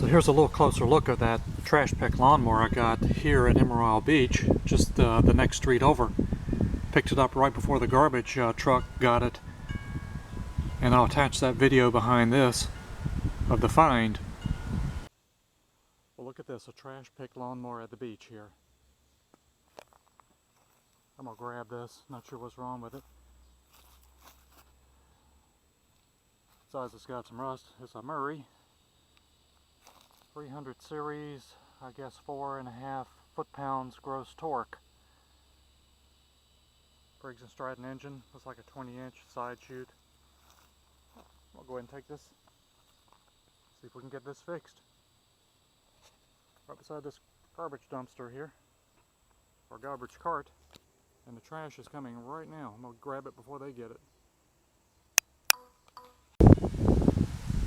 So here's a little closer look at that trash pick lawnmower I got here at Emerald Beach, just the next street over. Picked it up right before the garbage truck got it, and I'll attach that video behind this of the find. Well, look at this, a trash pick lawnmower at the beach here. I'm gonna grab this, not sure what's wrong with it. Besides, it's got some rust. It's a Murray 300 series, I guess 4.5 foot-pounds gross torque. Briggs & Stratton engine, looks like a 20-inch side chute. I'll go ahead and take this, see if we can get this fixed. Right beside this garbage dumpster here, or garbage cart, and the trash is coming right now. I'm going to grab it before they get it.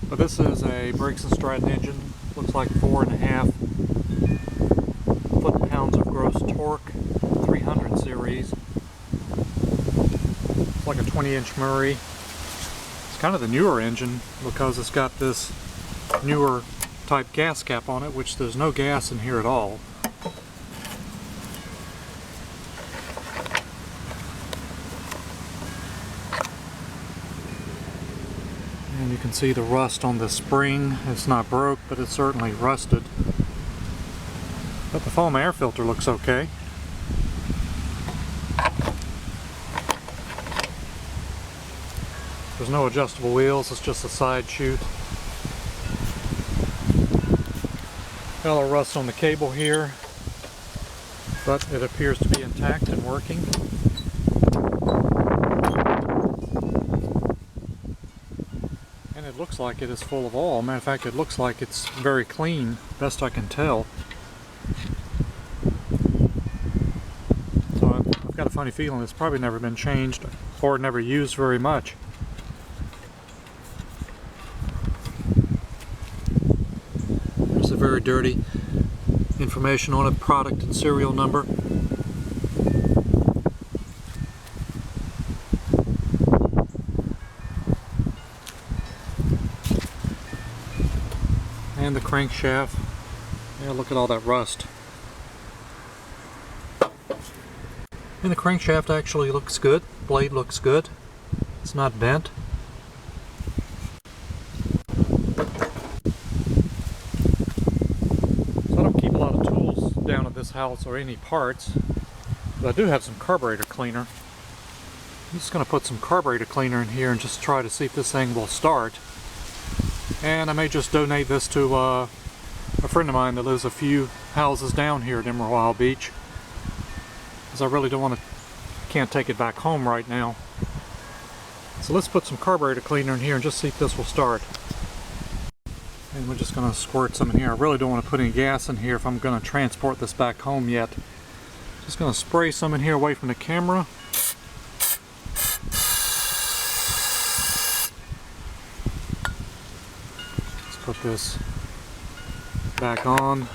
But this is a Briggs & Stratton engine, looks like 4.5 foot-pounds of gross torque, 300 series. It's like a 20-inch Murray. It's kind of the newer engine because it's got this newer type gas cap on it, which there's no gas in here at all. And you can see the rust on the spring. It's not broke, but it's certainly rusted. But the foam air filter looks okay. There's no adjustable wheels, it's just a side chute. Got a little rust on the cable here, but it appears to be intact and working. And it looks like it is full of oil. Matter of fact, it looks like it's very clean, best I can tell. So I've got a funny feeling it's probably never been changed or never used very much. There's a very dirty information on it, product and serial number. And the crankshaft. Yeah, look at all that rust. And the crankshaft actually looks good. Blade looks good. It's not bent. So I don't keep a lot of tools down at this house or any parts, but I do have some carburetor cleaner. I'm just going to put some carburetor cleaner in here and just try to see if this thing will start. And I may just donate this to a friend of mine that lives a few houses down here at Emerald Beach, because I really can't take it back home right now. So let's put some carburetor cleaner in here and just see if this will start. And we're just going to squirt some in here. I really don't want to put any gas in here if I'm going to transport this back home yet. Just going to spray some in here away from the camera. Put this back on.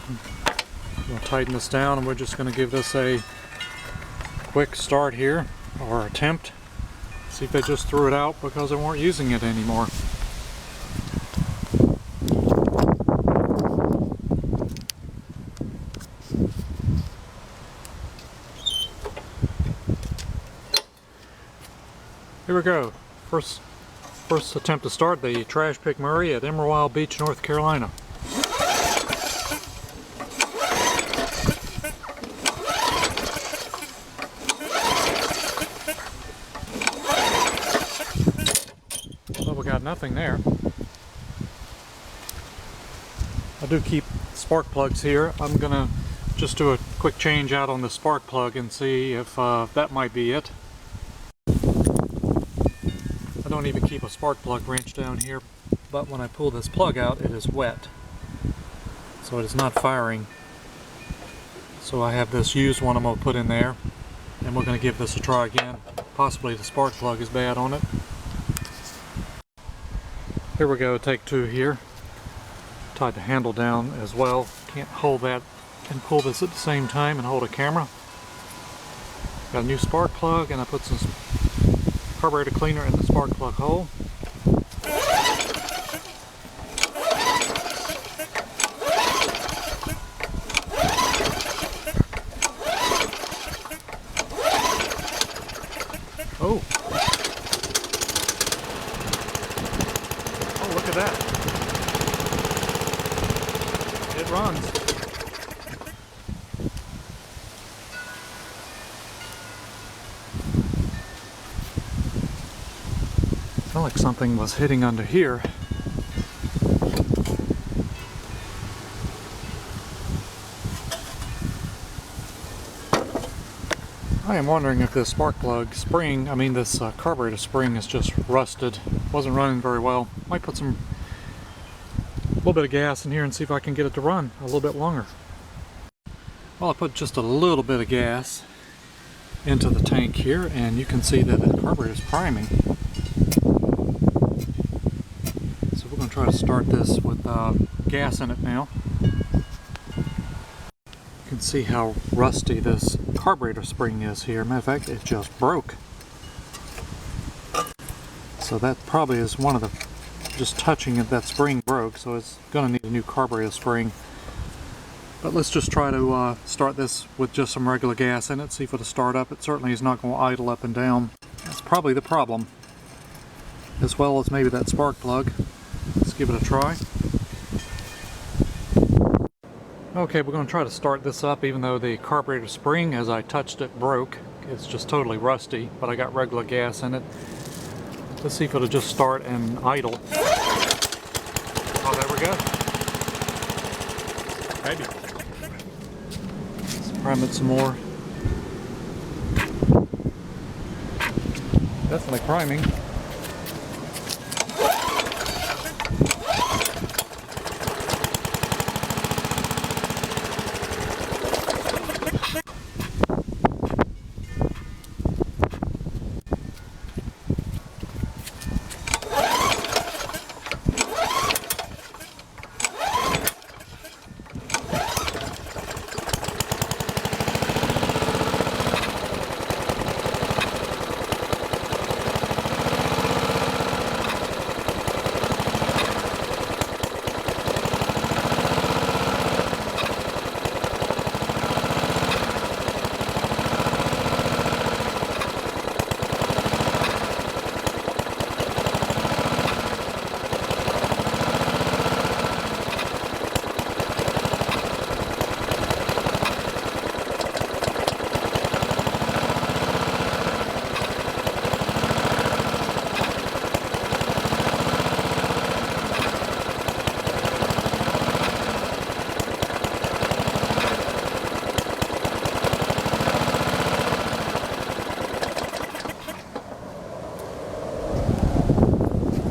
We'll tighten this down, and we're just going to give this a quick start here, or attempt. See if they just threw it out because they weren't using it anymore. Here we go. First attempt to start the trash pick Murray at Emerald Beach, North Carolina. Well, we got nothing there. I do keep spark plugs here. I'm gonna just do a quick change out on the spark plug and see if that might be it. I don't even keep a spark plug wrench down here, but when I pull this plug out, it is wet, so it is not firing. So I have this used one I'm going to put in there, and we're going to give this a try again. Possibly the spark plug is bad on it. Here we go, take two here. Tied the handle down as well. Can't hold that and pull this at the same time and hold a camera. Got a new spark plug, and I put some carburetor cleaner in the spark plug hole. runs. Felt like something was hitting under here. I am wondering if this spark plug spring, this carburetor spring is just rusted. Wasn't running very well. Might put a little bit of gas in here and see if I can get it to run a little bit longer. Well, I put just a little bit of gas into the tank here, and you can see that the carburetor is priming. So we're going to try to start this with gas in it now. You can see how rusty this carburetor spring is here. Matter of fact, it just broke. So that probably is one of the, just touching it, that spring broke, so it's going to need a new carburetor spring. But let's just try to start this with just some regular gas in it, see if it'll start up. It certainly is not going to idle up and down. That's probably the problem, as well as maybe that spark plug. Let's give it a try. Okay, we're going to try to start this up even though the carburetor spring, as I touched it, broke. It's just totally rusty, but I got regular gas in it. Let's see if it'll just start and idle. Oh, there we go. Maybe. Let's prime it some more. Definitely priming.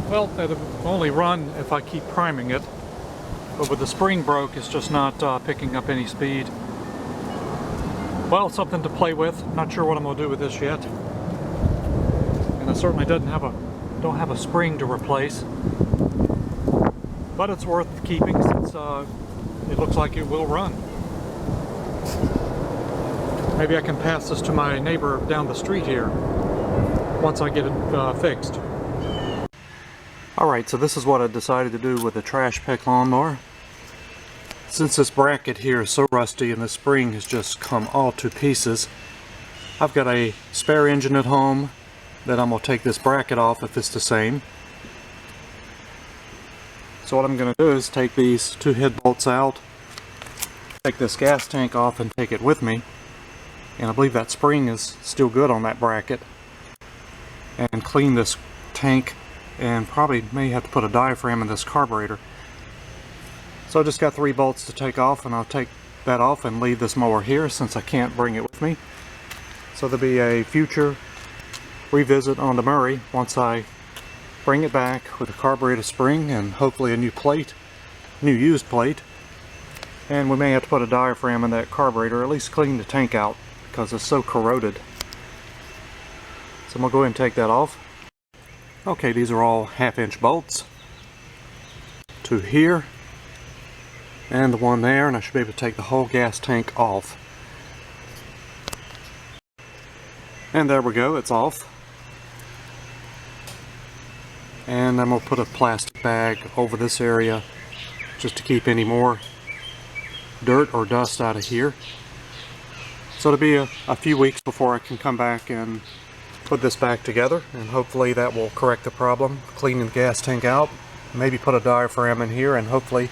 Well, it'll only run if I keep priming it, but with the spring broke, it's just not picking up any speed. Well, something to play with. Not sure what I'm going to do with this yet. And I certainly don't have a spring to replace. But it's worth keeping since it looks like it will run. Maybe I can pass this to my neighbor down the street here once I get it fixed. Alright, so this is what I decided to do with the trash pick lawnmower. Since this bracket here is so rusty and the spring has just come all to pieces, I've got a spare engine at home that I'm going to take this bracket off if it's the same. So what I'm going to do is take these two head bolts out, take this gas tank off and take it with me. And I believe that spring is still good on that bracket. And clean this tank, and probably may have to put a diaphragm in this carburetor. So I just got 3 bolts to take off, and I'll take that off and leave this mower here since I can't bring it with me. So there'll be a future revisit on the Murray once I bring it back with a carburetor spring and hopefully a new plate, new used plate. And we may have to put a diaphragm in that carburetor, or at least clean the tank out because it's so corroded. So I'm going to go ahead and take that off. Okay, these are all 1/2-inch bolts. 2 here, and the one there, and I should be able to take the whole gas tank off. And there we go, it's off. And I'm going to put a plastic bag over this area just to keep any more dirt or dust out of here. So it'll be a few weeks before I can come back and put this back together, and hopefully that will correct the problem, cleaning the gas tank out, maybe put a diaphragm in here, and hopefully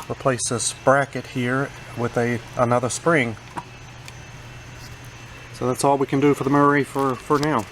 replace this bracket here with another spring. So that's all we can do for the Murray for now.